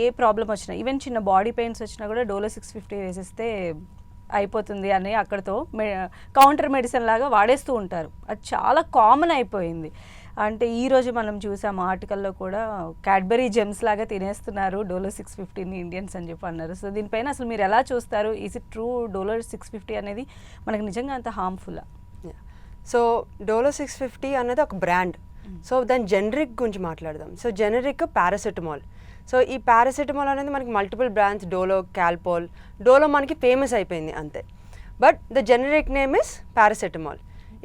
ఏ problem వచ్చినా even చిన్న body pains వచ్చినా కూడా డోలో 650 వేసేస్తే అయిపోతుంది అని అక్కడతో కౌంటర్ మెడిసిన్ లాగా వాడేస్తూ ఉంటారు. అది చాలా కామన్ అయిపోయింది. అంటే ఈరోజు మనం చూసాం ఆర్టికల్లో కూడా క్యాడ్బరీ జెమ్స్ లాగా తినేస్తున్నారు డోలో 650 ఇండియన్స్ అని చెప్పి అన్నారు. సో దీనిపైన అసలు మీరు ఎలా చూస్తారు? ఈజ్ ఇట్ ట్రూ డోలో 650 అనేది మనకు నిజంగా అంత హార్మ్ఫుల్లా? సో డోలో 650 అనేది ఒక బ్రాండ్. సో దాని జెనరిక్ గురించి మాట్లాడదాం. So generic paracetamol. సో ఈ పారాసెటమాల్ అనేది మనకి multiple brands, Dolo, Calpol. Dolo మనకి ఫేమస్ అయిపోయింది అంతే. But the generic name is paracetamol.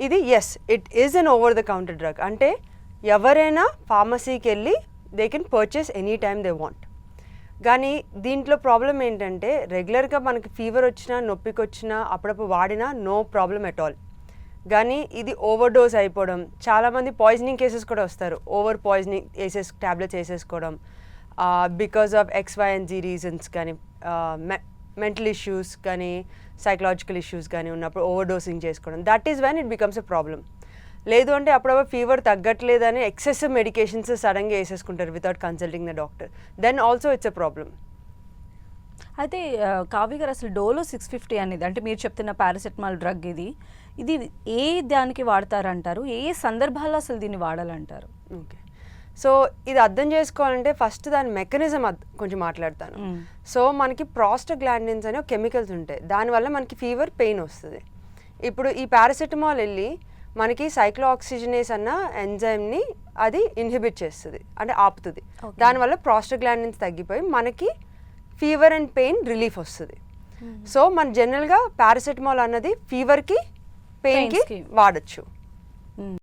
ఇది as it is an over the counter drug. అంటే ఎవరైనా ఫార్మసీకి వెళ్ళి they can purchase any time they want. కానీ దీంట్లో ప్రాబ్లం ఏంటంటే రెగ్యులర్గా మనకి ఫీవర్ వచ్చినా, నొప్పికి వచ్చినా, అప్పుడప్పుడు వాడినా నో ప్రాబ్లం ఎట్ ఆల్. కానీ ఇది ఓవర్ డోస్ అయిపోవడం, చాలామంది పాయిజనింగ్ కేసెస్ కూడా వస్తారు. ఓవర్ పాయిజనింగ్ ట్యాబ్లెట్స్ వేసేసుకోవడం బికాస్ ఆఫ్ XYZ రీజన్స్, కానీ మెంటల్ ఇష్యూస్ కానీ సైకలాజికల్ ఇష్యూస్ కానీ ఉన్నప్పుడు ఓవర్ డోసింగ్ చేసుకోవడం, that is when it becomes a problem. లేదు అంటే అప్పుడప్పుడు ఫీవర్ తగ్గట్లేదని ఎక్సెసివ్ మెడికేషన్స్ సడన్గా వేసేసుకుంటారు without consulting the doctor. Then also it's a problem. అయితే కావ్య గారు, అసలు డోలో 650 అనేది అంటే మీరు చెప్తున్న పారాసెటమాల్ డ్రగ్ ఇది ఏ దానికి వాడతారంటారు? ఏ సందర్భాల్లో అసలు దీన్ని వాడాలంటారు? ఓకే, సో ఇది అర్థం చేసుకోవాలంటే ఫస్ట్ దాని మెకానిజం కొంచెం మాట్లాడతాను. సో మనకి ప్రాస్టాగ్లాండిన్స్ అనే కెమికల్స్ ఉంటాయి, దానివల్ల మనకి ఫీవర్, పెయిన్ వస్తుంది. ఇప్పుడు ఈ పారాసెటమాల్ వెళ్ళి మనకి సైక్లోఆక్సిజనేస్ అన్న ఎంజైమ్ని అది ఇన్హిబిట్ చేస్తుంది, అంటే ఆపుతుంది. దానివల్ల ప్రాస్టాగ్లాండిన్స్ తగ్గిపోయి మనకి ఫీవర్ అండ్ పెయిన్ రిలీఫ్ వస్తుంది. సో మన జనరల్గా పారాసెటమాల్ అన్నది ఫీవర్కి, పెయిన్కి వాడచ్చు.